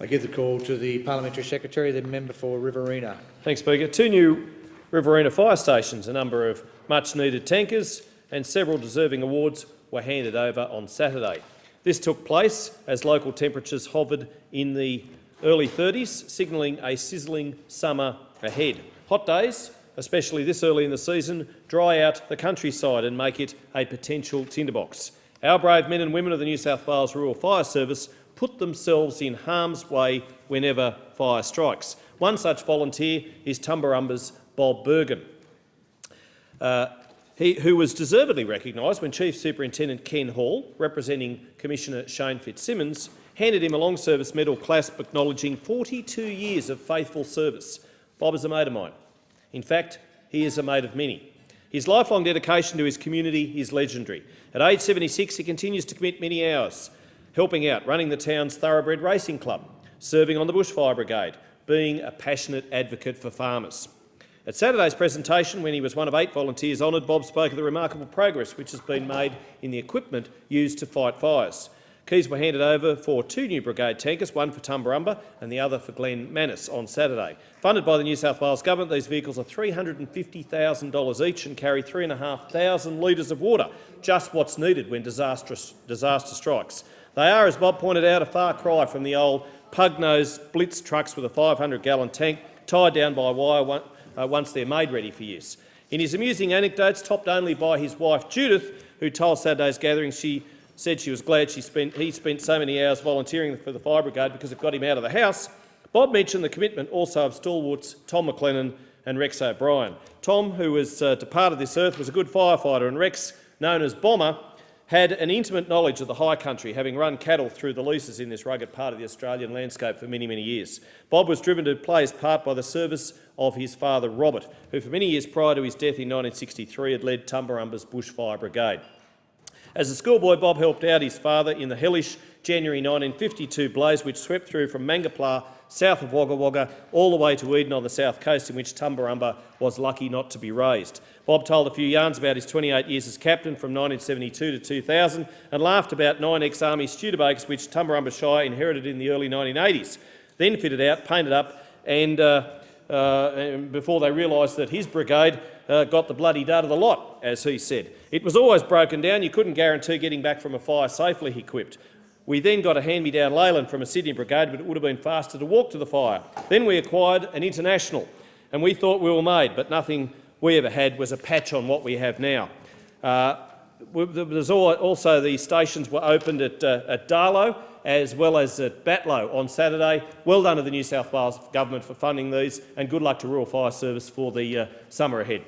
I give the call to the Parliamentary Secretary, the member for Riverina. Thanks, Speaker. 2 new Riverina fire stations, a number of much-needed tankers and several deserving awards were handed over on Saturday. This took place as local temperatures hovered in the early 30s, signalling a sizzling summer ahead. Hot days, especially this early in the season, dry out the countryside and make it a potential tinderbox. Our brave men and women of the New South Wales Rural Fire Service put themselves in harm's way whenever fire strikes. One such volunteer is Tumbarumba's Bob Bergen, who was deservedly recognised when Chief Superintendent Ken Hall, representing Commissioner Shane Fitzsimmons, handed him a long service medal clasp acknowledging 42 years of faithful service. Bob is a mate of mine. In fact, he is a mate of many. His lifelong dedication to his community is legendary. At age 76, he continues to commit many hours, helping out, running the town's thoroughbred racing club, serving on the bushfire brigade, being a passionate advocate for farmers. At Saturday's presentation, when he was one of 8 volunteers honoured, Bob spoke of the remarkable progress which has been made in the equipment used to fight fires. Keys were handed over for 2 new brigade tankers, one for Tumbarumba and the other for Glen Manus on Saturday. Funded by the New South Wales Government, these vehicles are $350,000 each and carry 3,500 litres of water, just what's needed when disaster strikes. They are, as Bob pointed out, a far cry from the old pug-nosed Blitz trucks with a 500-gallon tank tied down by wire once they're made ready for use. In his amusing anecdotes, topped only by his wife Judith, who told Saturday's gathering she said she was glad he spent so many hours volunteering for the fire brigade because it got him out of the house, Bob mentioned the commitment also of stalwarts Tom McLennan and Rex O'Brien. Tom, who has departed this earth, was a good firefighter, and Rex, known as Bomber, had an intimate knowledge of the high country, having run cattle through the leases in this rugged part of the Australian landscape for many, many years. Bob was driven to play his part by the service of his father Robert, who for many years prior to his death in 1963 had led Tumbarumba's bushfire brigade. As a schoolboy, Bob helped out his father in the hellish January 1952 blaze which swept through from Mangapla, south of Wagga Wagga, all the way to Eden on the south coast, in which Tumbarumba was lucky not to be raised. Bob told a few yarns about his 28 years as captain from 1972 to 2000 and laughed about 9 ex-army Studebakers which Tumbarumba Shire inherited in the early 1980s, then fitted out, painted up and before they realised that his brigade got the bloody dud of the lot, as he said. It was always broken down. You couldn't guarantee getting back from a fire safely, he quipped. We then got a hand-me-down Leyland from a Sydney brigade, but it would have been faster to walk to the fire. Then we acquired an International, and we thought we were made, but nothing we ever had was a patch on what we have now. There's also the stations were opened at Darlow as well as at Batlow on Saturday. Well done to the New South Wales Government for funding these, and good luck to Rural Fire Service for the summer ahead.